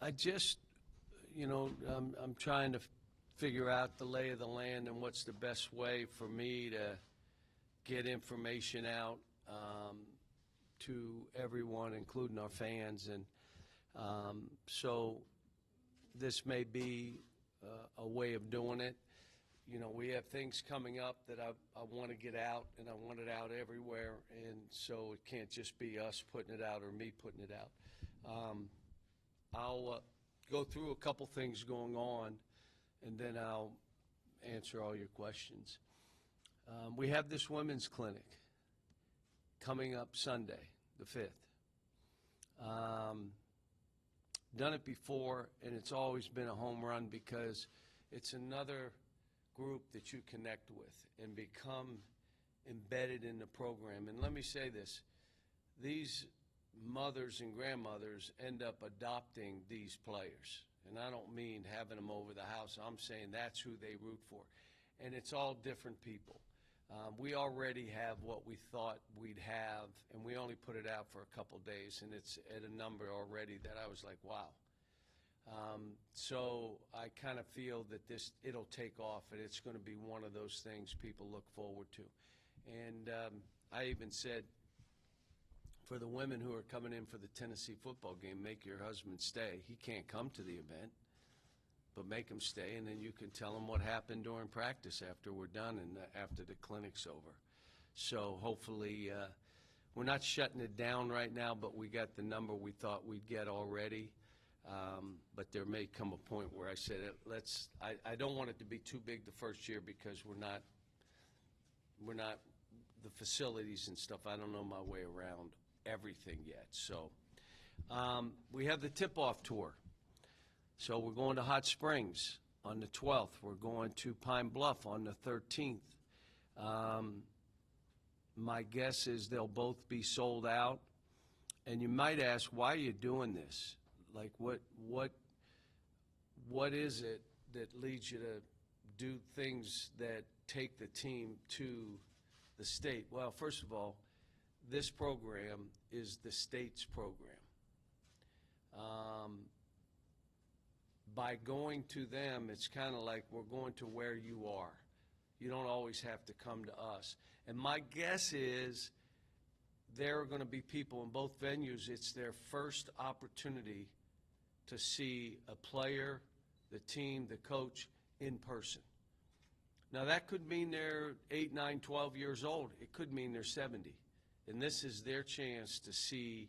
I just, I'm trying to figure out the lay of the land and what's the best way for me to get information out to everyone, including our fans. And so this may be a way of doing it. We have things coming up that I want to get out, and I want it out everywhere, and so it can't just be us putting it out or me putting it out. I'll go through a couple things going on, and then I'll answer all your questions. We have this women's clinic coming up Sunday, the 5th. Done it before, and it's always been a home run because it's another group that you connect with and become embedded in the program. And let me say this, these mothers and grandmothers end up adopting these players. And I don't mean having them over the house. I'm saying that's who they root for. And it's all different people. We already have what we thought we'd have, and we only put it out for a couple days, and it's at a number already that I was like, wow. So I kind of feel that it'll take off, and it's going to be one of those things people look forward to. And I even said, for the women who are coming in for the Tennessee football game, make your husband stay. He can't come to the event, but make him stay, and then you can tell him what happened during practice after we're done and after the clinic's over. So hopefully we're not shutting it down right now, but we got the number we thought we'd get already. But there may come a point where I said, I don't want it to be too big the first year because we're not the facilities and stuff. I don't know my way around everything yet. So we have the tip-off tour. So we're going to Hot Springs on the 12th. We're going to Pine Bluff on the 13th. My guess is they'll both be sold out. And you might ask, why are you doing this? Like, what is it that leads you to do things that take the team to the state? Well, first of all, this program is the state's program. By going to them, it's kind of like we're going to where you are. You don't always have to come to us. And my guess is there are going to be people in both venues. It's their first opportunity to see a player, the team, the coach in person. Now, that could mean they're 8, 9, 12 years old. It could mean they're 70. And this is their chance to see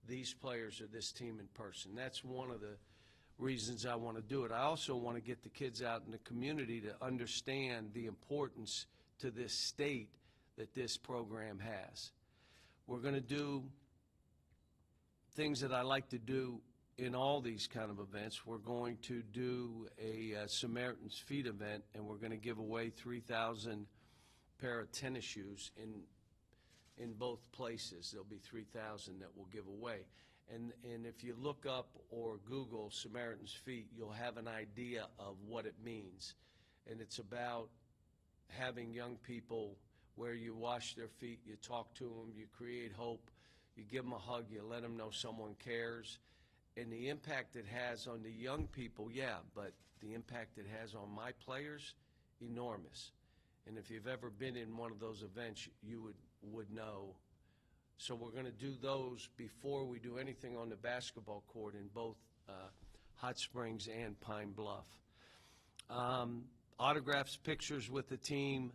these players or this team in person. That's one of the reasons I want to do it. I also want to get the kids out in the community to understand the importance to this state that this program has. We're going to do things that I like to do in all these kind of events. We're going to do a Samaritan's Feet event, and we're going to give away 3,000 pair of tennis shoes in both places. There'll be 3,000 that we'll give away. And if you look up or Google Samaritan's Feet, you'll have an idea of what it means. And it's about having young people where you wash their feet, you talk to them, you create hope, you give them a hug, you let them know someone cares. And the impact it has on the young people, yeah, but the impact it has on my players, enormous. And if you've ever been in one of those events, you would know. So we're going to do those before we do anything on the basketball court in both Hot Springs and Pine Bluff. Autographs, pictures with the team.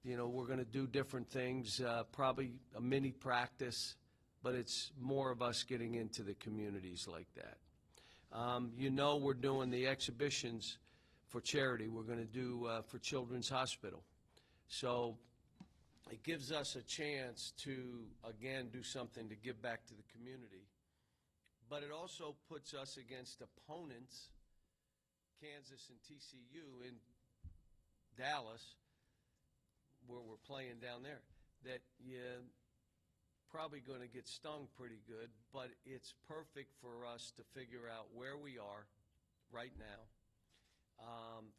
We're going to do different things, probably a mini practice, but it's more of us getting into the communities like that. We're doing the exhibitions for charity. We're going to do for Children's Hospital. So it gives us a chance to, again, do something to give back to the community. But it also puts us against opponents, Kansas and TCU in Dallas, where we're playing down there, that you're probably going to get stung pretty good, but it's perfect for us to figure out where we are right now,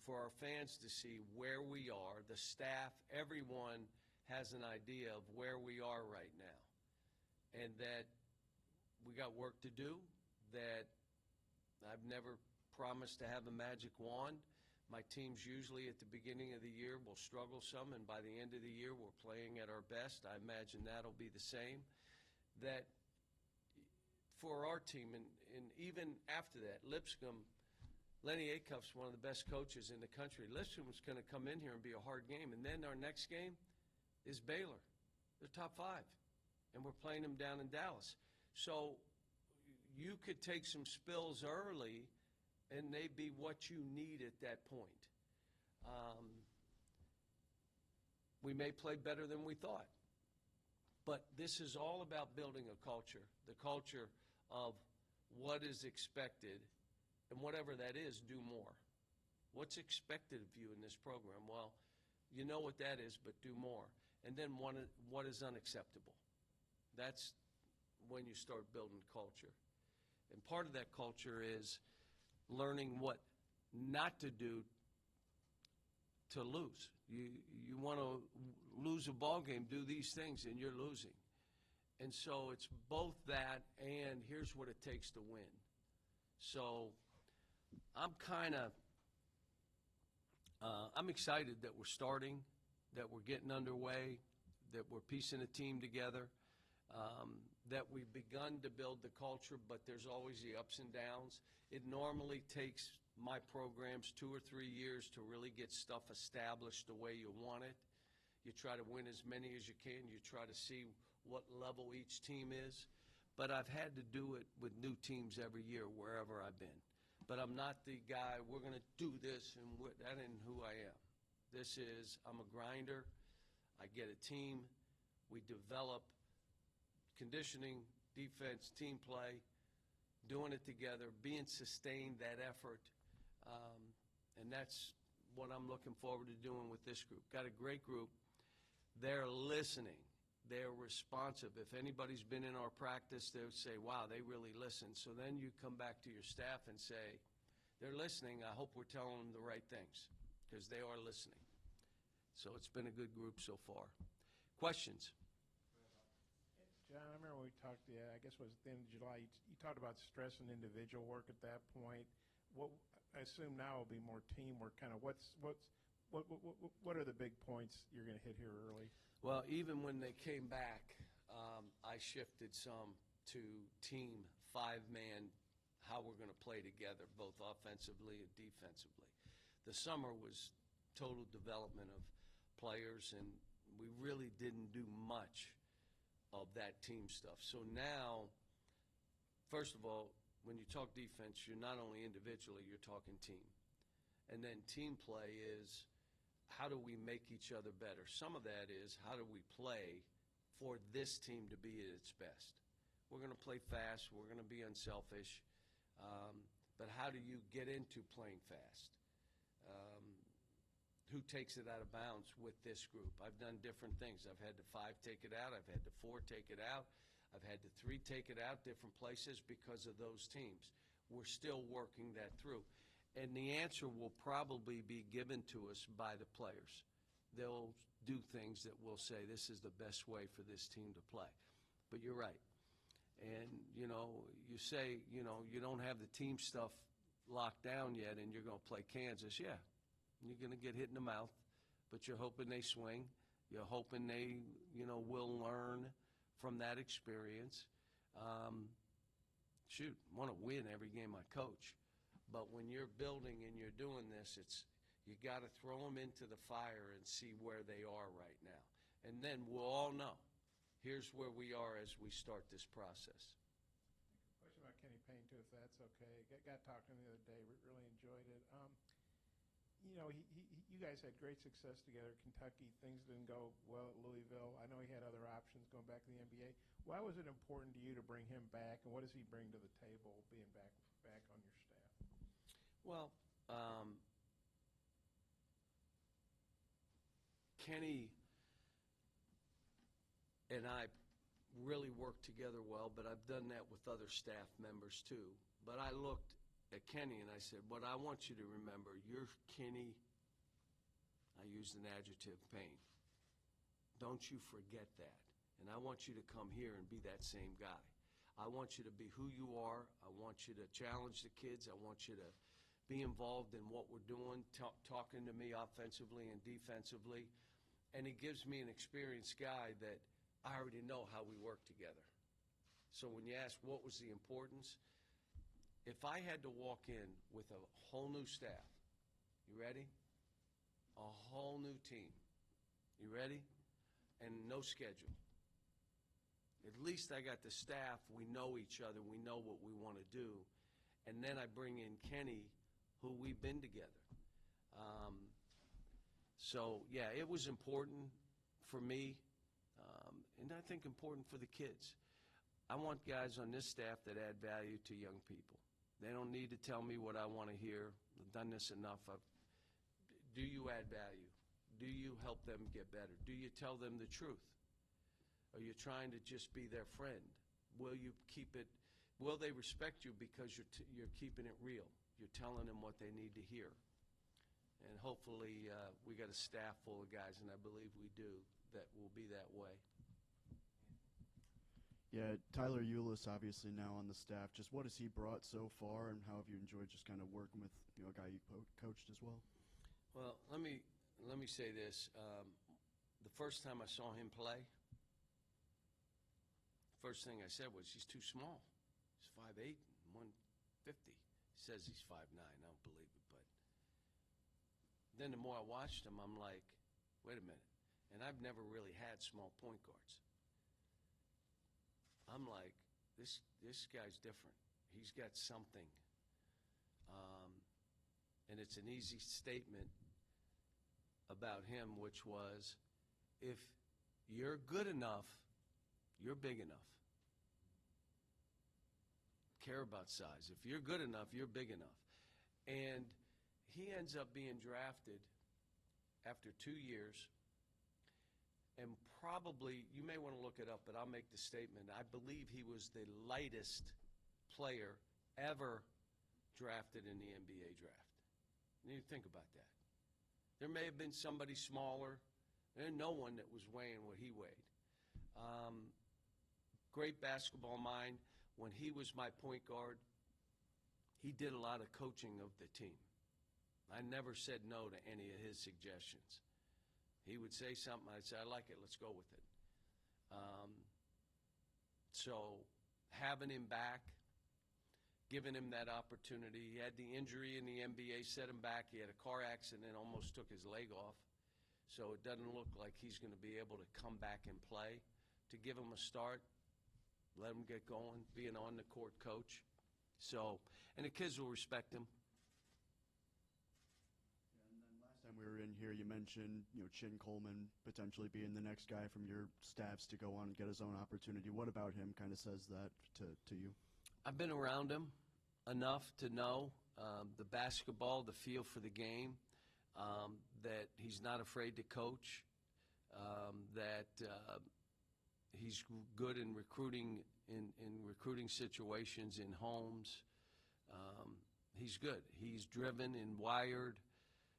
for our fans to see where we are, the staff, everyone has an idea of where we are right now, and that we got work to do, that I've never promised to have a magic wand. My teams usually at the beginning of the year will struggle some, and by the end of the year we're playing at our best. I imagine that'll be the same. That for our team, and even after that, Lipscomb, Lenny Acuff's one of the best coaches in the country. Lipscomb's going to come in here and be a hard game, and then our next game is Baylor. They're top 5, and we're playing them down in Dallas. So you could take some spills early, and they'd be what you need at that point. We may play better than we thought. But this is all about building a culture, the culture of what is expected, and whatever that is, do more. What's expected of you in this program? Well, you know what that is, but do more. And then what is unacceptable? That's when you start building culture. And part of that culture is learning what not to do to lose. You want to lose a ball game, do these things, and you're losing. And so it's both that and here's what it takes to win. So I'm excited that we're starting, that we're getting underway, that we're piecing a team together, that we've begun to build the culture, but there's always the ups and downs. It normally takes my programs 2 or 3 years to really get stuff established the way you want it. You try to win as many as you can. You try to see what level each team is. But I've had to do it with new teams every year wherever I've been. But I'm not the guy, we're going to do this, and that isn't who I am. This is, I'm a grinder. I get a team. We develop conditioning, defense, team play, doing it together, being sustained, that effort. And that's what I'm looking forward to doing with this group. Got a great group. They're listening. They're responsive. If anybody's been in our practice, they would say, wow, they really listen. So then you come back to your staff and say, they're listening. I hope we're telling them the right things, because they are listening. So it's been a good group so far. Questions? John, I remember when we talked, I guess it was at the end of July, you talked about stress and individual work at that point. What I assume now will be more teamwork. Kind of what are the big points you're going to hit here early? Well, even when they came back, I shifted some to team 5-man, how we're going to play together, both offensively and defensively. The summer was total development of players, and we really didn't do much of that team stuff. So now, first of all, when you talk defense, you're not only individually, you're talking team. And then team play is, how do we make each other better? Some of that is, how do we play for this team to be at its best? We're going to play fast. We're going to be unselfish. But how do you get into playing fast? Who takes it out of bounds with this group? I've done different things. I've had the 5 take it out. I've had the 4 take it out. I've had the 3 take it out, different places because of those teams. We're still working that through. And the answer will probably be given to us by the players. They'll do things that will say, this is the best way for this team to play. But you're right. And, you say, you don't have the team stuff locked down yet and you're going to play Kansas. Yeah, you're going to get hit in the mouth, but you're hoping they swing. You're hoping they, will learn from that experience. Want to win every game I coach. But when you're building and you're doing this, you got to throw them into the fire and see where they are right now. And then we'll all know, here's where we are as we start this process. Question about Kenny Payne, too, if that's okay. Got talking to him the other day, really enjoyed it. You guys had great success together at Kentucky. Things didn't go well at Louisville. I know he had other options going back to the NBA. Why was it important to you to bring him back, and what does he bring to the table being back on your staff? Well, Kenny and I really work together well, but I've done that with other staff members too. But I looked at Kenny and I said, what I want you to remember, you're Kenny, I used an adjective, Payne. Don't you forget that. And I want you to come here and be that same guy. I want you to be who you are. I want want you to challenge the kids. I want you to be involved in what we're doing, talking to me offensively and defensively. And he gives me an experienced guy that I already know how we work together. So when you ask what was the importance, if I had to walk in with a whole new staff, you ready? A whole new team. You ready? And no schedule. At least I got the staff. We know each other. We know what we want to do. And then I bring in Kenny, who we've been together. So, yeah, it was important for me, and I think important for the kids. I want guys on this staff that add value to young people. They don't need to tell me what I want to hear. I've done this enough. Do you add value? Do you help them get better? Do you tell them the truth? Are you trying to just be their friend? Will you keep it? Will they respect you because you're keeping it real? You're telling them what they need to hear. And hopefully we got a staff full of guys, and I believe we do, that will be that way. Yeah, Tyler Eulis obviously now on the staff. Just what has he brought so far, and how have you enjoyed just kind of working with a guy you coached as well? Well, let me say this. The first time I saw him play, first thing I said was, he's too small. He's 5'8", 150. He says he's 5'9". I don't believe it, but then the more I watched him, I'm like, wait a minute. And I've never really had small point guards. I'm like, this guy's different. He's got something. And it's an easy statement about him, which was, if you're good enough, you're big enough. Care about size. If you're good enough, you're big enough. And he ends up being drafted after 2 years, and probably, you may want to look it up, but I'll make the statement, I believe he was the lightest player ever drafted in the NBA draft. You need to think about that. There may have been somebody smaller. There's no one that was weighing what he weighed. Great basketball mind. When he was my point guard, he did a lot of coaching of the team. I never said no to any of his suggestions. He would say something, I'd say, I like it, let's go with it. So having him back, giving him that opportunity. He had the injury in the NBA, set him back. He had a car accident, almost took his leg off. So it doesn't look like he's going to be able to come back and play. To give him a start, let him get going, be an on-the-court coach. So, and the kids will respect him. And then last time we were in here, you mentioned, Chin Coleman potentially being the next guy from your staffs to go on and get his own opportunity. What about him kind of says that to you? I've been around him enough to know the basketball, the feel for the game, that he's not afraid to coach, that he's good in recruiting, in recruiting situations in homes. He's good. He's driven and wired.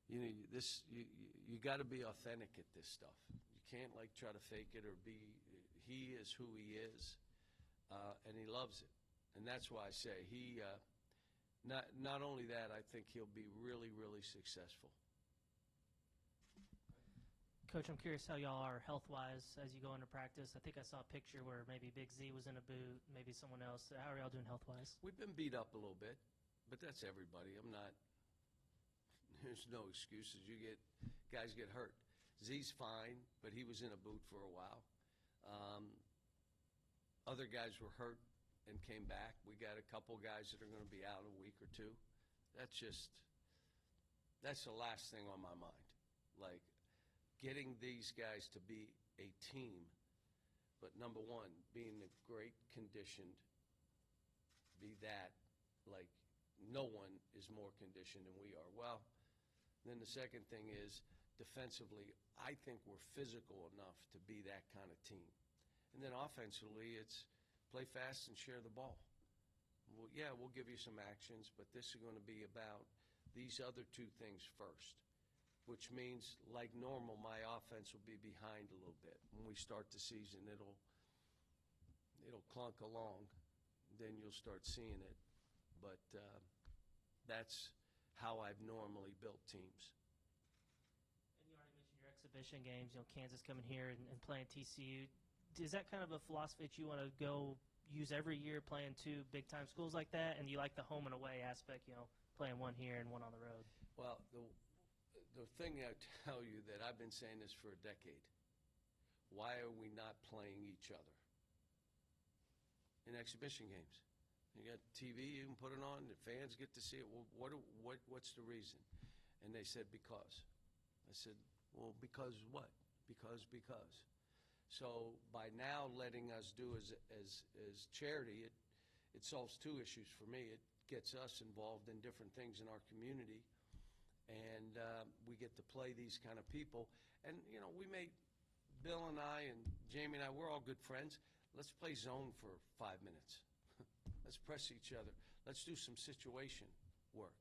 You got to be authentic at this stuff. You can't try to fake it or be. He is who he is, and he loves it. And that's why I say he. Not only that, I think he'll be really, really successful. Coach, I'm curious how y'all are health-wise as you go into practice. I think I saw a picture where maybe Big Z was in a boot, maybe someone else. How are y'all doing health-wise? We've been beat up a little bit, but that's everybody. There's no excuses. Guys get hurt. Z's fine, but he was in a boot for a while. Other guys were hurt and came back. We got a couple guys that are going to be out a week or two. That's the last thing on my mind. Getting these guys to be a team, but number one, being great conditioned, be that, no one is more conditioned than we are. Well, then the second thing is, defensively, I think we're physical enough to be that kind of team. And then offensively, it's play fast and share the ball. Well, yeah, we'll give you some actions, but this is going to be about these other two things first, which means, like normal, my offense will be behind a little bit. When we start the season, it'll clunk along. Then you'll start seeing it. but that's how I've normally built teams. And you already mentioned your exhibition games, Kansas coming here and playing TCU. Is that kind of a philosophy that you want to go use every year, playing two big-time schools like that? And you like the home and away aspect, playing one here and one on the road? Well, the thing I tell you that I've been saying this for a decade, why are we not playing each other in exhibition games? You got TV, you can put it on, the fans get to see it. Well, what's the reason? And they said, because. I said, well, because what? Because. So by now letting us do as charity, it solves two issues for me. It gets us involved in different things in our community, and we get to play these kind of people. And, Bill and I and Jamie and I, we're all good friends. Let's play zone for 5 minutes. Let's press each other. Let's do some situation work.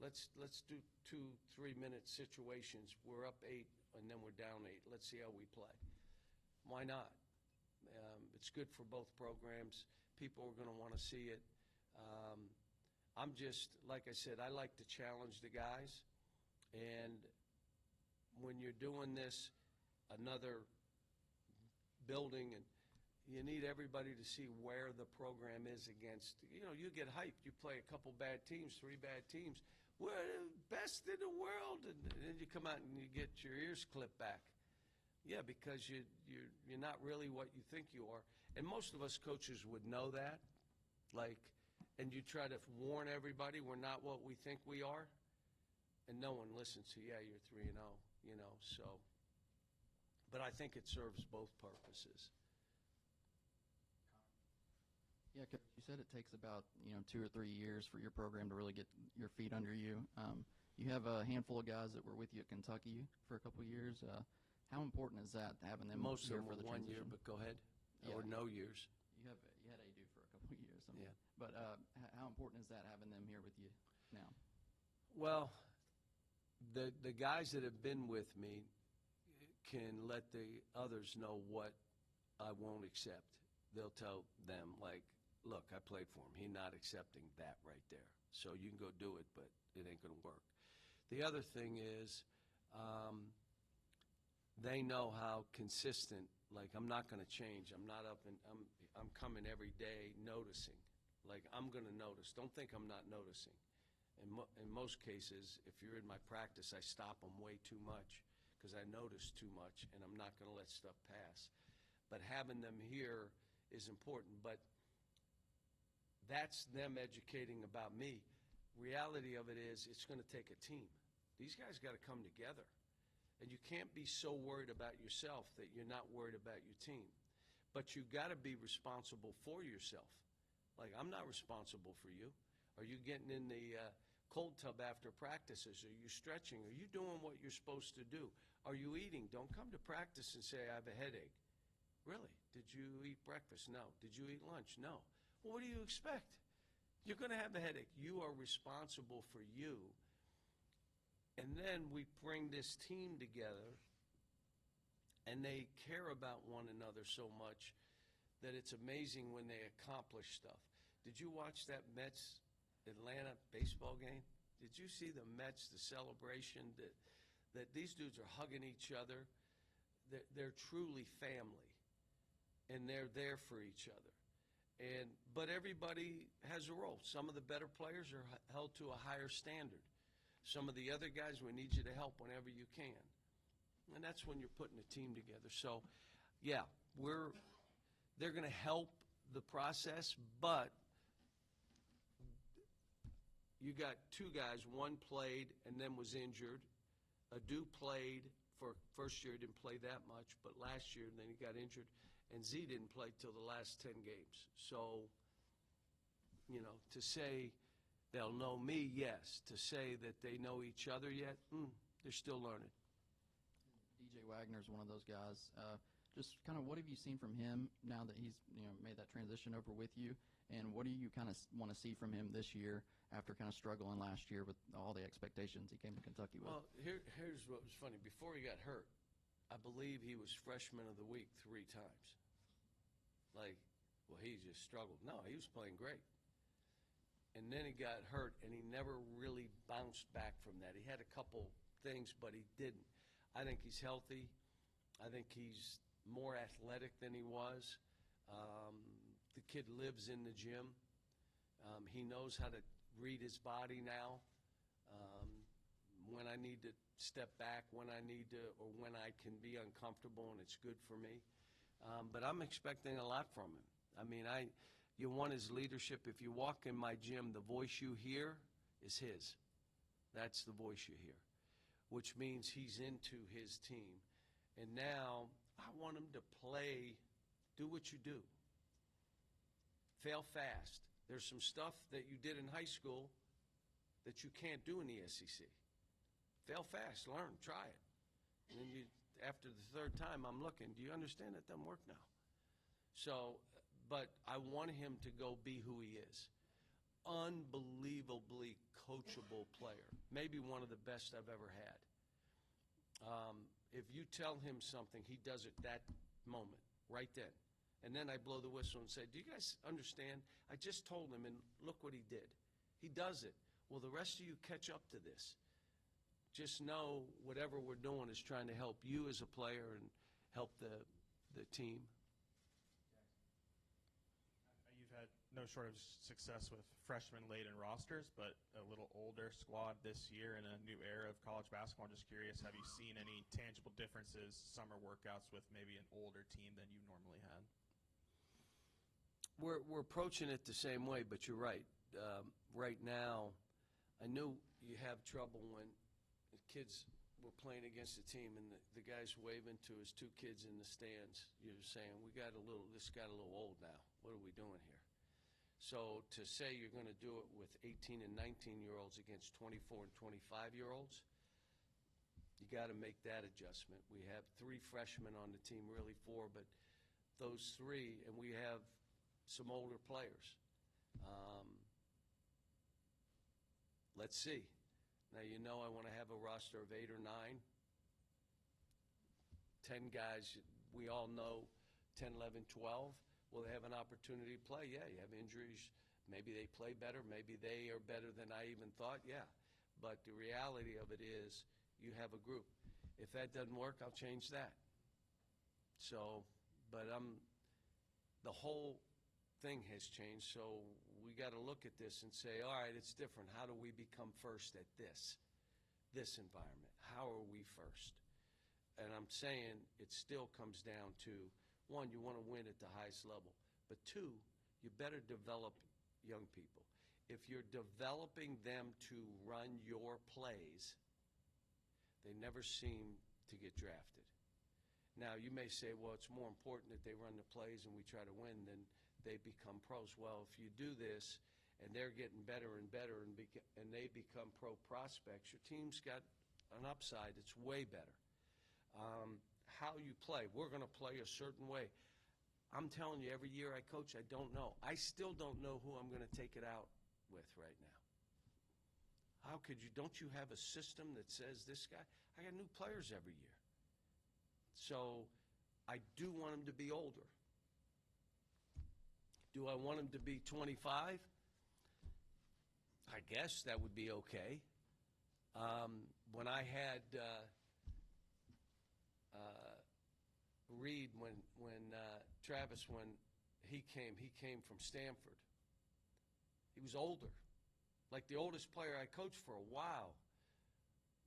Let's do 2-3 minute situations. We're up 8 and then we're down 8. Let's see how we play. Why not? It's good for both programs. People are going to want to see it. I'm just, like I said, I like to challenge the guys. And when you're doing this, another building, and you need everybody to see where the program is against. You get hyped. You play a couple bad teams, 3 bad teams. We're the best in the world. And then you come out and you get your ears clipped back. Yeah, because you're not really what you think you are. And most of us coaches would know that. And you try to warn everybody we're not what we think we are. And no one listens to, yeah, you're 3-0, so. But I think it serves both purposes. Yeah, Coach, you said it takes about 2 or 3 years for your program to really get your feet under you. You have a handful of guys that were with you at Kentucky for a couple of years. How important is that, having them Most here of them for the were 1 year, transition? but go ahead. Yeah. Or no years. You had AD for a couple of years. Yeah. But how important is that, having them here with you now? Well, the guys that have been with me can let the others know what I won't accept. They'll tell them, look, I played for him. He's not accepting that right there. So you can go do it, but it ain't going to work. The other thing is they know how consistent, I'm not going to change. I'm not up and I'm coming every day noticing. I'm going to notice. Don't think I'm not noticing. In most cases, if you're in my practice, I stop them way too much because I notice too much, and I'm not going to let stuff pass. But having them here is important. But that's them educating about me. Reality of it is it's going to take a team. These guys got to come together. And you can't be so worried about yourself that you're not worried about your team. But you got to be responsible for yourself. I'm not responsible for you. Are you getting in the cold tub after practices? Are you stretching? Are you doing what you're supposed to do? Are you eating? Don't come to practice and say, I have a headache. Really? Did you eat breakfast? No. Did you eat lunch? No. Well, what do you expect? You're going to have a headache. You are responsible for you. And then we bring this team together, and they care about one another so much that it's amazing when they accomplish stuff. Did you watch that Mets-Atlanta baseball game? Did you see the Mets, the celebration, that these dudes are hugging each other? They're truly family, and they're there for each other. But everybody has a role. Some of the better players are held to a higher standard. Some of the other guys, we need you to help whenever you can. And that's when you're putting a team together. So, yeah, they're going to help the process, but you got 2 guys. One played and then was injured. Adu played for first year, didn't play that much, but last year, and then he got injured. And Z didn't play till the last 10 games. So, to say they'll know me, yes. To say that they know each other yet, they're still learning. DJ Wagner is one of those guys. Just kind of what have you seen from him now that he's made that transition over with you? And what do you kind of want to see from him this year after kind of struggling last year with all the expectations he came to Kentucky with? Well, here's what was funny. Before he got hurt, I believe he was freshman of the week 3 times. He just struggled. No, he was playing great. and then he got hurt, and he never really bounced back from that. He had a couple things, but he didn't. I think he's healthy. I think he's more athletic than he was. The kid lives in the gym. He knows how to read his body now. When I need to step back, when I need to, or when I can be uncomfortable, and it's good for me. But I'm expecting a lot from him. I mean, you want his leadership. If you walk in my gym, the voice you hear is his. That's the voice you hear, which means he's into his team. And now I want him to play, do what you do. Fail fast. There's some stuff that you did in high school that you can't do in the SEC. Fail fast, learn, try it. And then after the third time, I'm looking, do you understand it doesn't work now? So, but I want him to go be who he is. Unbelievably coachable player. Maybe one of the best I've ever had. If you tell him something, he does it that moment, right then. And then I blow the whistle and say, do you guys understand? I just told him, and look what he did. He does it. Well, the rest of you catch up to this. Just know whatever we're doing is trying to help you as a player and help the team. You've had no short of success with freshmen laden rosters, but a little older squad this year in a new era of college basketball. I'm just curious, have you seen any tangible differences, summer workouts with maybe an older team than you normally had? We're approaching it the same way, but you're right. Right now, I knew you have trouble when the kids were playing against the team and the guy's waving to his two kids in the stands. You're saying, this got a little old now. What are we doing here? So to say you're going to do it with 18 and 19-year-olds against 24 and 25-year-olds, you got to make that adjustment. We have 3 freshmen on the team, really 4, but those 3, and we have some older players. Let's see. Now, you know I want to have a roster of 8 or 9. 10 guys, we all know 10, 11, 12. Will they have an opportunity to play? Yeah, you have injuries. Maybe they play better. Maybe they are better than I even thought. Yeah. But the reality of it is you have a group. If that doesn't work, I'll change that. So, but the whole thing has changed, so we got to look at this and say, all right, it's different. How do we become first at this environment? How are we first? And I'm saying it still comes down to, 1, you want to win at the highest level, but 2, you better develop young people. If you're developing them to run your plays, they never seem to get drafted. Now, you may say, well, it's more important that they run the plays and we try to win than they become pros. Well, if you do this and they're getting better and better and they become pro prospects, your team's got an upside that's way better. How you play, we're going to play a certain way. I'm telling you, every year I coach, I don't know. I still don't know who I'm going to take it out with right now. How could you? Don't you have a system that says this guy? I got new players every year. So I do want him to be older. Do I want him to be 25? I guess that would be okay. When I had Reed, when Travis, when he came from Stanford. He was older, like the oldest player I coached for a while.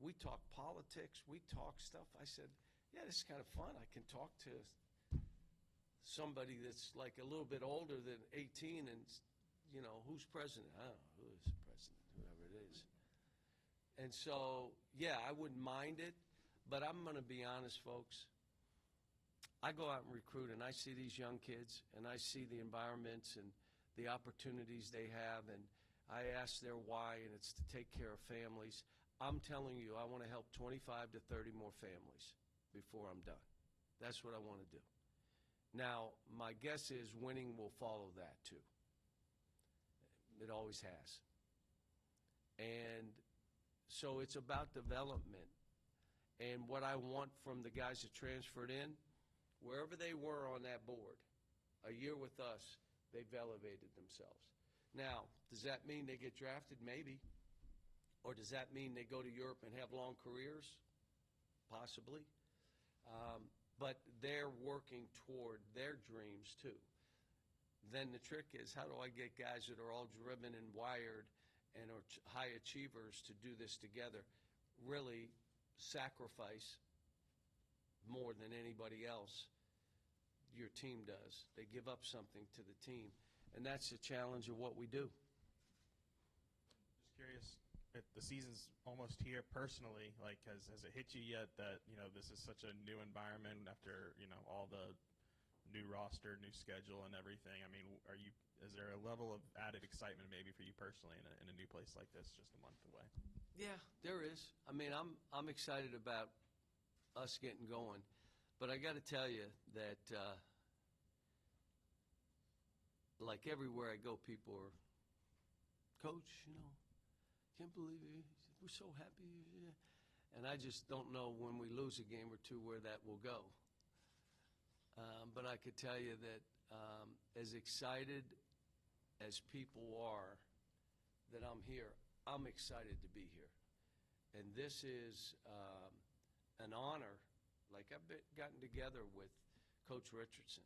We talked politics, we talked stuff. I said, yeah, this is kind of fun. I can talk to somebody that's like a little bit older than 18 and, you know, who's president? I don't know, who is president, whoever it is. And so, yeah, I wouldn't mind it, but I'm going to be honest, folks. I go out and recruit, and I see these young kids, and I see the environments and the opportunities they have, and I ask their why, and it's to take care of families. I'm telling you, I want to help 25 to 30 more families before I'm done. That's what I want to do. Now, my guess is winning will follow that, too. It always has. And so it's about development. And what I want from the guys that transferred in, wherever they were on that board, a year with us, they've elevated themselves. Now, does that mean they get drafted? Maybe. Or does that mean they go to Europe and have long careers? Possibly. But they're working toward their dreams too. Then the trick is, how do I get guys that are all driven and wired and are high achievers to do this together? Really sacrifice more than anybody else your team does. They give up something to the team. And that's the challenge of what we do. Just curious, if the season's almost here personally, like has it hit you yet that, this is such a new environment after, all the new roster, new schedule and everything? I mean, is there a level of added excitement maybe for you personally in a new place like this just a month away? Yeah, there is. I mean, I'm excited about us getting going. But I got to tell you that like everywhere I go, people are, Coach, can't believe it. We're so happy. And I just don't know when we lose a game or two where that will go. But I could tell you that as excited as people are that I'm here, I'm excited to be here. And this is an honor. Like, I've gotten together with Coach Richardson.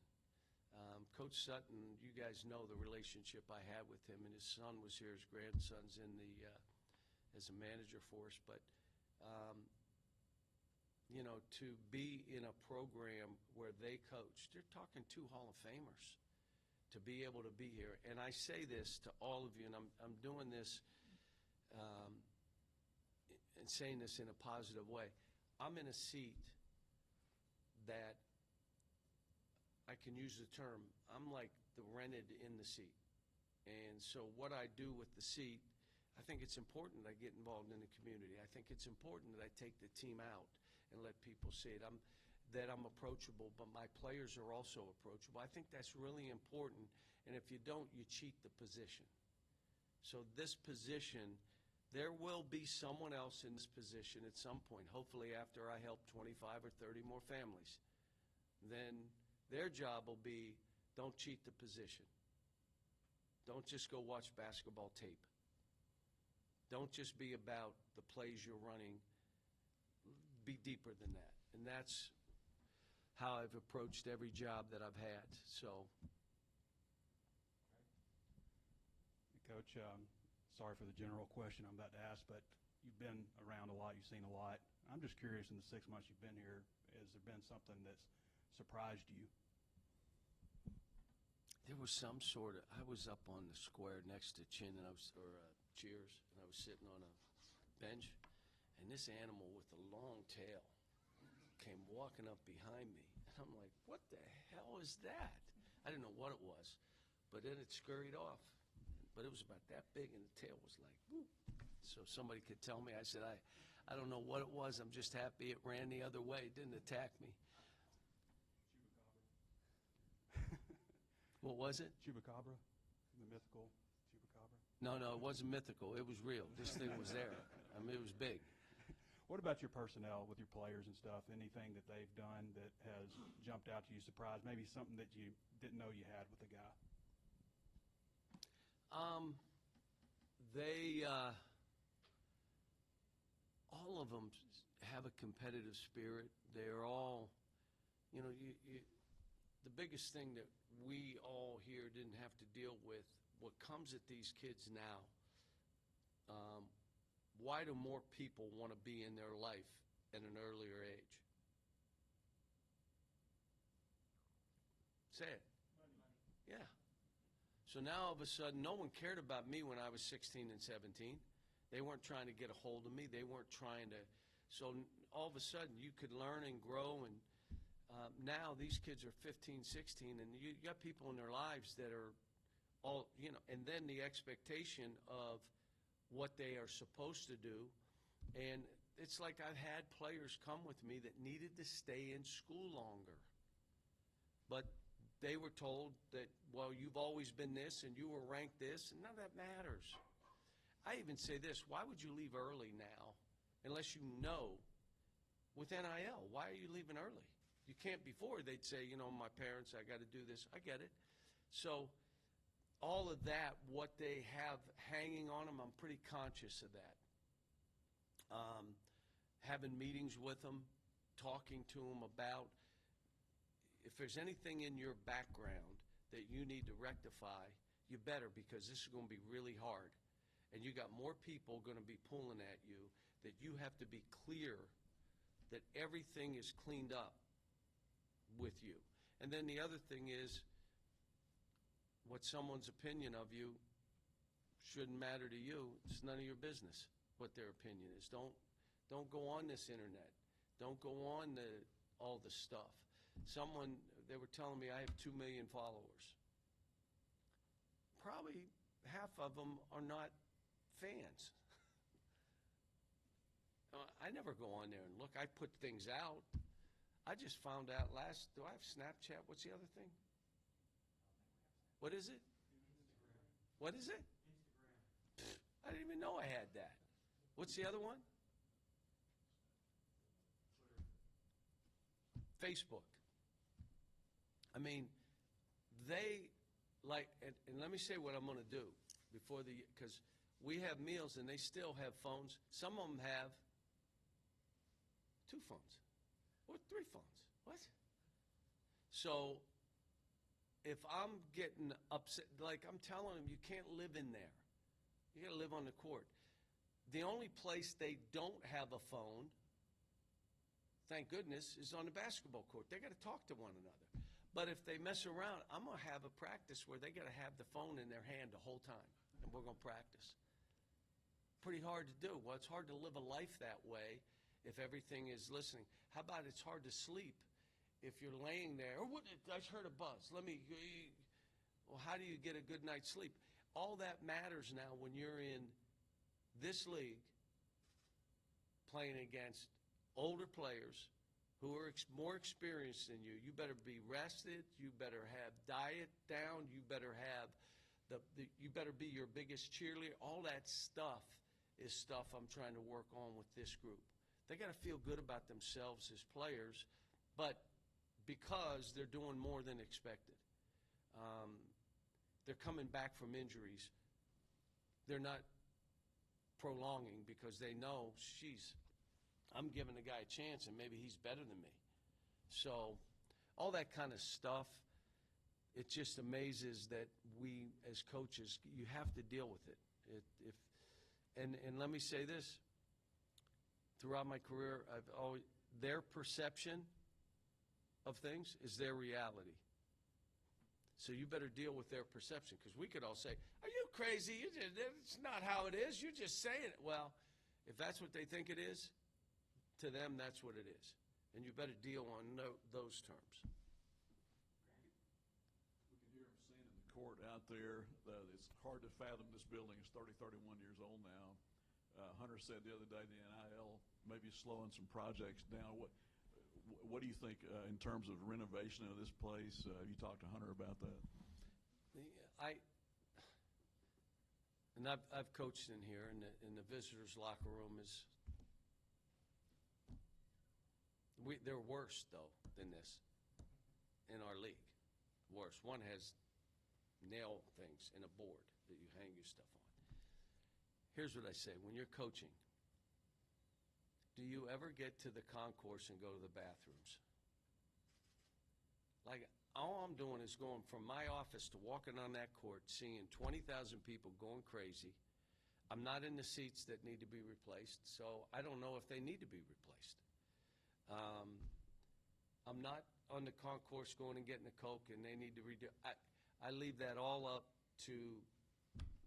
Coach Sutton, you guys know the relationship I had with him, and his son was here. His grandson's in the as a manager for us. But, to be in a program where they coach, they're talking 2 Hall of Famers, to be able to be here. And I say this to all of you, and I'm doing this and saying this in a positive way. I'm in a seat that I can use the term, I'm like the rented in the seat. And so what I do with the seat, I think it's important that I get involved in the community. I think it's important that I take the team out and let people see it. That I'm approachable, but my players are also approachable. I think that's really important, and if you don't, you cheat the position. So this position, there will be someone else in this position at some point, hopefully after I help 25 or 30 more families. Then their job will be, don't cheat the position. Don't just go watch basketball tape. Don't just be about the plays you're running. Be deeper than that. And that's how I've approached every job that I've had. So, Coach, sorry for the general question I'm about to ask, but you've been around a lot, you've seen a lot. I'm just curious, in the 6 months you've been here, has there been something that's surprised you? there was some sort of, I was up on the square next to Chin, and Cheers, and I was sitting on a bench, and this animal with a long tail came walking up behind me. And I'm like, what the hell is that? I didn't know what it was, but then it scurried off. But it was about that big, and the tail was like, whoop. So somebody could tell me. I said, I don't know what it was. I'm just happy it ran the other way. It didn't attack me. What was it? Chupacabra, the mythical chupacabra. No, it wasn't mythical. It was real. This thing was there. I mean, it was big. What about your personnel with your players and stuff? Anything that they've done that has jumped out to you, surprised? Maybe something that you didn't know you had with a guy? All of them have a competitive spirit. They're all, the biggest thing that we all here didn't have to deal with, what comes at these kids now, why do more people want to be in their life at an earlier age? Say it. Money. Yeah. So now all of a sudden, no one cared about me when I was 16 and 17. They weren't trying to get a hold of me. They weren't trying to. So all of a sudden, you could learn and grow. And now these kids are 15, 16, and you got people in their lives that are all, and then the expectation of what they are supposed to do. And it's like I've had players come with me that needed to stay in school longer. But they were told that, well, you've always been this and you were ranked this, and none of that matters. I even say this, why would you leave early now unless you know with NIL? Why are you leaving early? You can't before. They'd say, my parents, I got to do this. I get it. So all of that, what they have hanging on them, I'm pretty conscious of that. Having meetings with them, talking to them about if there's anything in your background that you need to rectify, you better, because this is going to be really hard. And you got more people going to be pulling at you, that you have to be clear that everything is cleaned up with you. And then the other thing is, what someone's opinion of you shouldn't matter to you. It's none of your business what their opinion is. Don't go on this internet. Don't go on all the stuff. They were telling me I have 2 million followers. Probably half of them are not fans. I never go on there and look. I put things out. I just found out do I have Snapchat? What's the other thing? What is it? Instagram. What is it? Instagram. I didn't even know I had that. What's the other one? Facebook. I mean, they like, and let me say what I'm going to do because we have meals and they still have phones. Some of them have 2 phones or 3 phones. What? So if I'm getting upset, like I'm telling them, you can't live in there. You got to live on the court. The only place they don't have a phone, thank goodness, is on the basketball court. They got to talk to one another. But if they mess around, I'm going to have a practice where they got to have the phone in their hand the whole time, and we're going to practice. Pretty hard to do. Well, it's hard to live a life that way if everything is listening. How about it's hard to sleep if you're laying there? Oh, I just heard a buzz. Well, how do you get a good night's sleep? All that matters now when you're in this league playing against older players who are more experienced than you. You better be rested. You better have diet down. You better have you better be your biggest cheerleader. All that stuff is stuff I'm trying to work on with this group. They got to feel good about themselves as players, but because they're doing more than expected. They're coming back from injuries. They're not prolonging because they know, geez, I'm giving the guy a chance and maybe he's better than me. So all that kind of stuff, it just amazes that we as coaches, you have to deal with it. And let me say this, throughout my career, their perception of things is their reality. So you better deal with their perception, because we could all say, are you crazy? It's not how it is. You're just saying it. Well, if that's what they think it is, to them, that's what it is. And you better deal on those terms. We can hear him saying in the court out there that it's hard to fathom this building is 30, 31 years old now. Hunter said the other day the NIL maybe slowing some projects down. What do you think in terms of renovation of this place? Have you talked to Hunter about that? I've coached in here, and the visitors' locker room is. They're worse though than this in our league. Worse. One has nail things in a board that you hang your stuff on. Here's what I say: when you're coaching, do you ever get to the concourse and go to the bathrooms? Like, all I'm doing is going from my office to walking on that court, seeing 20,000 people going crazy. I'm not in the seats that need to be replaced, so I don't know if they need to be replaced. I'm not on the concourse going and getting a Coke and they need to redo. I leave that all up to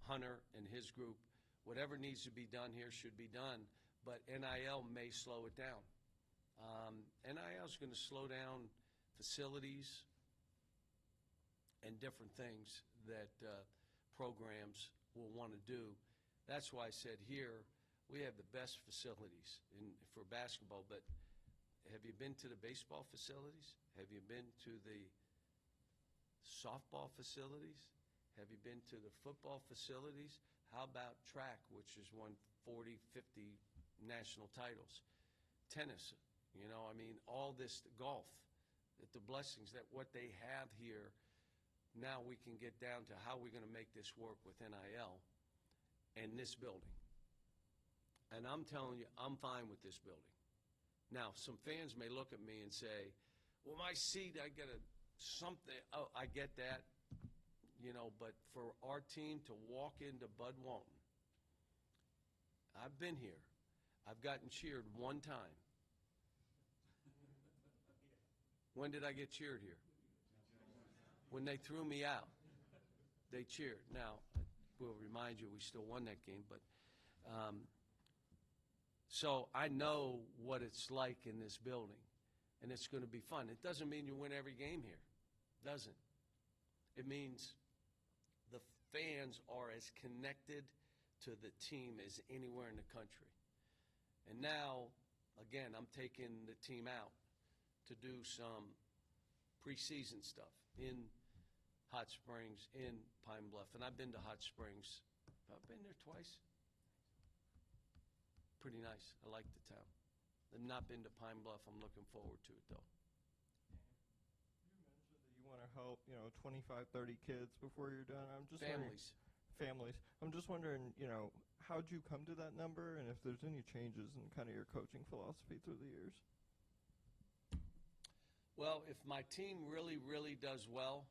Hunter and his group. Whatever needs to be done here should be done. But NIL may slow it down. NIL is going to slow down facilities and different things that programs will want to do. That's why I said here we have the best facilities for basketball. But have you been to the baseball facilities? Have you been to the softball facilities? Have you been to the football facilities? How about track, which has won 40, 50 national titles? Tennis, all this golf, the blessings that what they have here, Now we can get down to how we're going to make this work with NIL and this building. And I'm telling you, I'm fine with this building. Now, some fans may look at me and say, well, my seat, I get something. Oh, I get that, but for our team to walk into Bud Walton, I've been here. I've gotten cheered one time. When did I get cheered here? When they threw me out, they cheered. Now, we'll remind you we still won that game, but so I know what it's like in this building, and it's going to be fun. It doesn't mean you win every game here. It doesn't. It means the fans are as connected to the team as anywhere in the country. And now, again, I'm taking the team out to do some preseason stuff in Hot Springs, in Pine Bluff. And I've been to Hot Springs. I've been there twice. Pretty nice. I like the town. I've not been to Pine Bluff. I'm looking forward to it, though. You mentioned that you want to help, 25, 30 kids before you're done. I'm just Families. Families. I'm just wondering, how'd you come to that number, and if there's any changes in kind of your coaching philosophy through the years? Well, if my team really, really does well,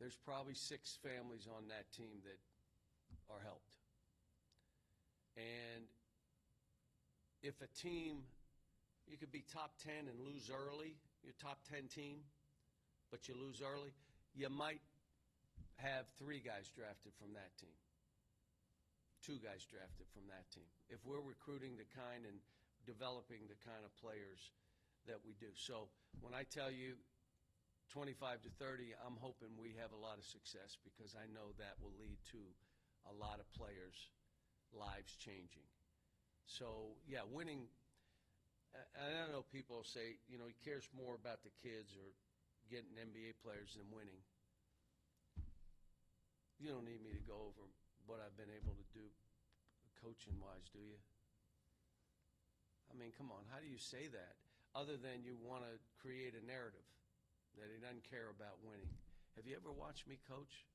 there's probably 6 families on that team that are helped. And if a team, you could be top 10 and lose early, you're top 10 team, but you lose early, you might have 3 guys drafted from that team, 2 guys drafted from that team, if we're recruiting the kind and developing the kind of players that we do. So when I tell you 25 to 30, I'm hoping we have a lot of success, because I know that will lead to a lot of players' lives changing. So, yeah, winning, I don't know, people say, he cares more about the kids or getting NBA players than winning. You don't need me to go over what I've been able to do coaching-wise, do you? I mean, come on, how do you say that? Other than you want to create a narrative that he doesn't care about winning. Have you ever watched me coach?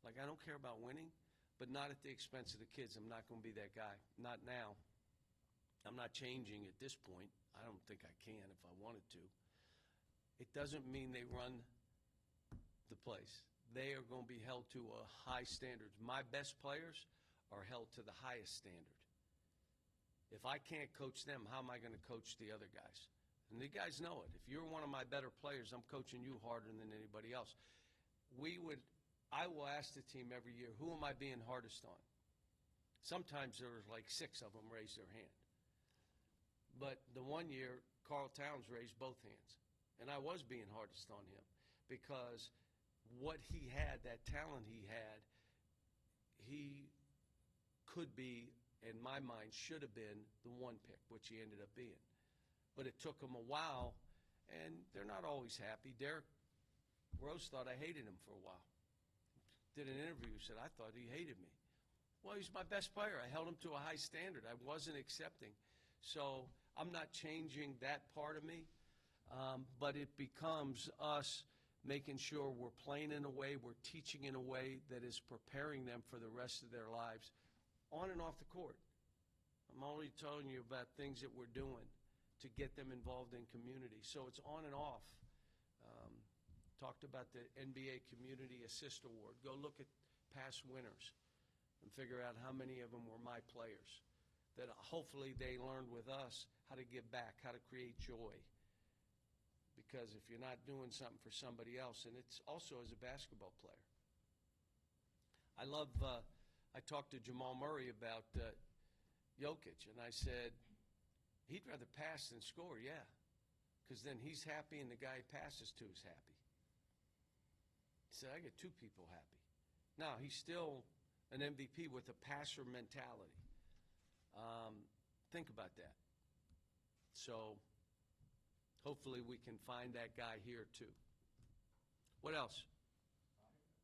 Like, I don't care about winning, but not at the expense of the kids. I'm not going to be that guy. Not now. I'm not changing at this point. I don't think I can if I wanted to. It doesn't mean they run the place. They are going to be held to a high standard. My best players are held to the highest standard. If I can't coach them, how am I going to coach the other guys? And the guys know it. If you're one of my better players, I'm coaching you harder than anybody else. I will ask the team every year, who am I being hardest on? Sometimes there was like 6 of them raise their hand. But the one year, Carl Towns raised both hands. And I was being hardest on him, because what he had, that talent he had, he could be, in my mind, should have been the 1 pick, which he ended up being. But it took him a while, and they're not always happy. Derrick Rose thought I hated him for a while. Did an interview, said I thought he hated me. Well, he's my best player. I held him to a high standard. I wasn't accepting. So I'm not changing that part of me, but it becomes us making sure we're playing in a way, we're teaching in a way that is preparing them for the rest of their lives on and off the court. I'm only telling you about things that we're doing to get them involved in community. So it's on and off. Talked about the NBA Community Assist Award. Go look at past winners and figure out how many of them were my players, that hopefully they learned with us how to give back, how to create joy. Because if you're not doing something for somebody else, and it's also as a basketball player. I talked to Jamal Murray about Jokic, and I said, he'd rather pass than score, yeah, because then he's happy and the guy he passes to is happy. He said, I get 2 people happy. Now, he's still an MVP with a passer mentality. Think about that. So hopefully we can find that guy here too. What else?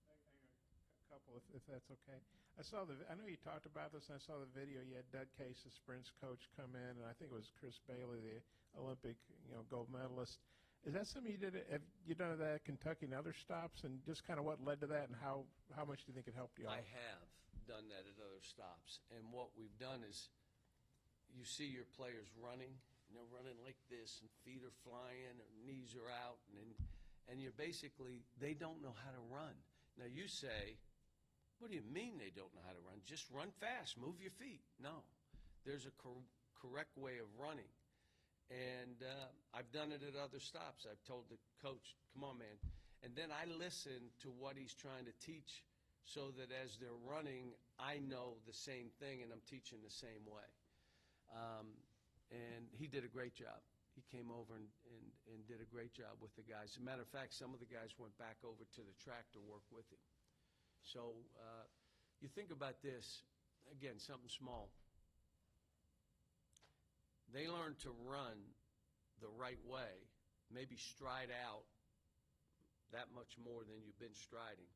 A couple, if that's okay. I know you talked about this, and I saw the video. You had Doug Case, the sprints coach, come in, and I think it was Chris Bailey, the Olympic gold medalist. Is that something you did? Have you done that at Kentucky and other stops, and just kind of what led to that, and how much do you think it helped you I out? have done that at other stops, and what we've done is, you see your players running, and they're running like this, and feet are flying, or knees are out, and you're basically, they don't know how to run. Now you say, what do you mean they don't know how to run? Just run fast, move your feet. No, there's a correct way of running. And I've done it at other stops. I've told the coach, come on, man. And then I listen to what he's trying to teach so that as they're running, I know the same thing and I'm teaching the same way. And he did a great job. He came over and did a great job with the guys. As a matter of fact, some of the guys went back over to the track to work with him. So you think about this, again, something small. They learn to run the right way, maybe stride out that much more than you've been striding.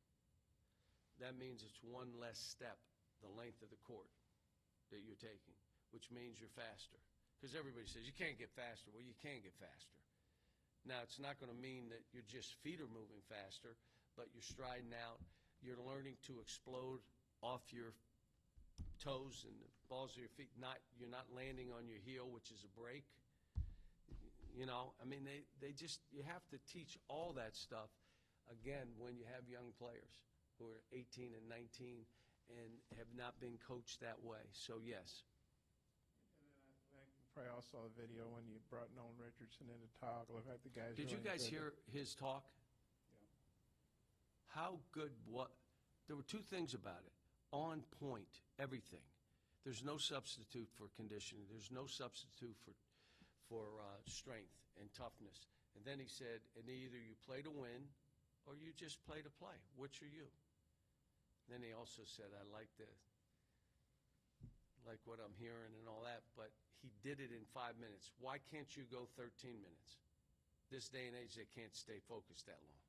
That means it's one less step, the length of the court that you're taking, which means you're faster. Because everybody says, you can't get faster. Well, you can get faster. Now, it's not going to mean that your just feet are moving faster, but you're striding out. You're learning to explode off your toes and the balls of your feet. You're not landing on your heel, which is a break. You know, I mean, they just, you have to teach all that stuff, again, when you have young players who are 18 and 19 and have not been coached that way. So, yes. And then I probably also saw a video when you brought Nolan Richardson in to talk. Looked like the guys. Did you really guys enjoyed it. hear his talk? Yeah. How good, there were two things about it. On point, everything. There's no substitute for conditioning. There's no substitute for strength and toughness. And then he said, and either you play to win or you just play to play. Which are you? Then he also said, I like what I'm hearing and all that, but he did it in 5 minutes. Why can't you go 13 minutes? This day and age, they can't stay focused that long.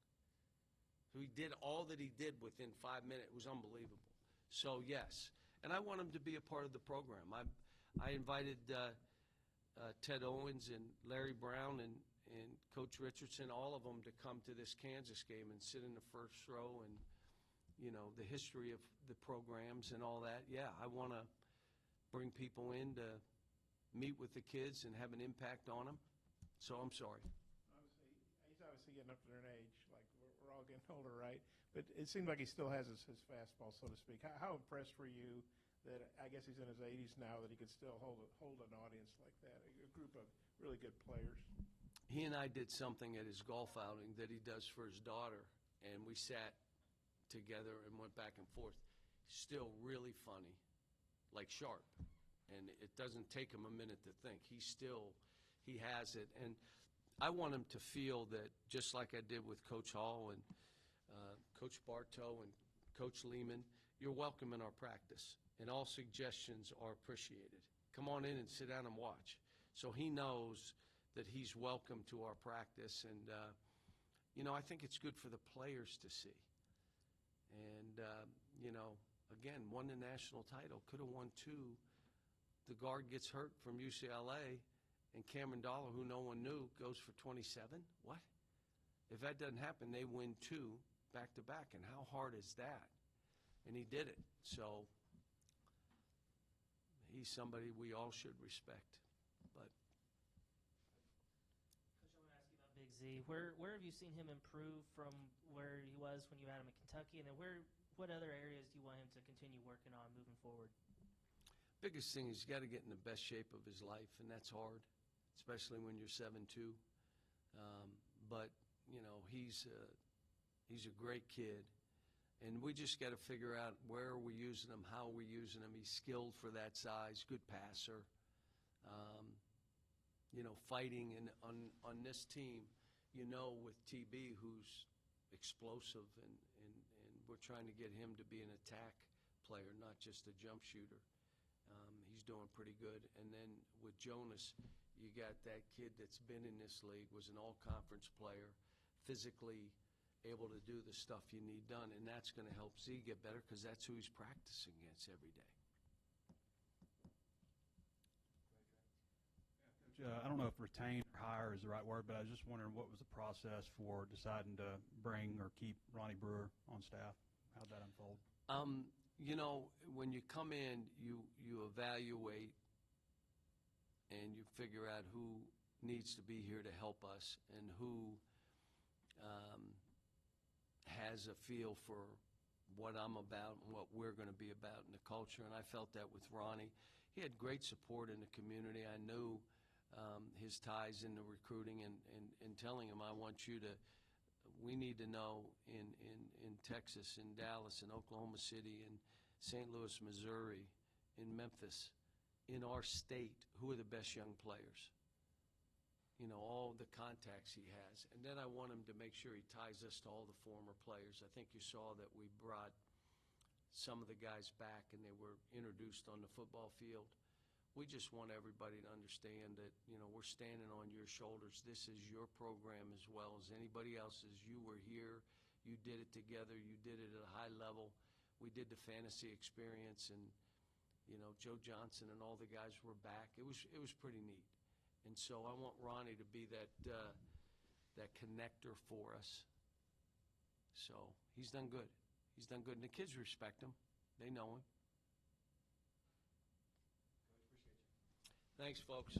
So he did all that he did within 5 minutes. It was unbelievable. So, yes. And I want him to be a part of the program. I invited Ted Owens and Larry Brown and Coach Richardson, all of them, to come to this Kansas game and sit in the first row and, you know, the history of the programs and all that. Yeah, I want to bring people in to meet with the kids and have an impact on them. So I'm sorry. He's obviously getting up there in age. Like, we're all getting older, right? But it seems like he still has his fastball, so to speak. How impressed were you that, I guess he's in his 80s now, that he could still hold an audience like that, a group of really good players? He and I did something at his golf outing that he does for his daughter, and we sat together and went back and forth. Still really funny, like sharp, and it doesn't take him a minute to think. He has it, and I want him to feel that, just like I did with Coach Hall and Coach Bartow and Coach Lehman, you're welcome in our practice, and all suggestions are appreciated. Come on in and sit down and watch. So he knows that he's welcome to our practice, and, you know, I think it's good for the players to see. And, you know, again, won the national title, could have won two. The guard gets hurt from UCLA, and Cameron Dollar, who no one knew, goes for 27? What? If that doesn't happen, they win two back-to-back, and how hard is that? And he did it. So he's somebody we all should respect. But Coach, I want to ask you about Big Z. Where have you seen him improve from where he was when you had him at Kentucky, and then what other areas do you want him to continue working on moving forward? biggest thing is he's got to get in the best shape of his life, and that's hard, especially when you're 7'2". But you know, he's a great kid, and we just got to figure out where are we using him, how are we using him. He's skilled for that size, good passer. You know, fighting and on this team, you know, with TB, who's explosive, and we're trying to get him to be an attack player, not just a jump shooter. He's doing pretty good. And then with Jonas, you got that kid that's been in this league, was an all-conference player, physically able to do the stuff you need done, and that's going to help Z get better because that's who he's practicing against every day. I don't know if retain or hire is the right word, but I was just wondering what was the process for deciding to bring or keep Ronnie Brewer on staff? How'd that unfold? You know, when you come in, you evaluate and you figure out who needs to be here to help us and who has a feel for what I'm about and what we're going to be about in the culture. And I felt that with Ronnie. He had great support in the community. I knew his ties in the recruiting and telling him, we need to know in Texas, in Dallas, in Oklahoma City, in St. Louis, Missouri, in Memphis, in our state, who are the best young players. You know, all the contacts he has. And then I want him to make sure he ties us to all the former players. I think you saw that we brought some of the guys back and they were introduced on the football field. We just want everybody to understand that, you know, we're standing on your shoulders. This is your program as well as anybody else's. You were here. You did it together. You did it at a high level. We did the fantasy experience, and, you know, Joe Johnson and all the guys were back. It was pretty neat. And so I want Ronnie to be that connector for us. So he's done good. He's done good. And the kids respect him. They know him. Thanks, folks.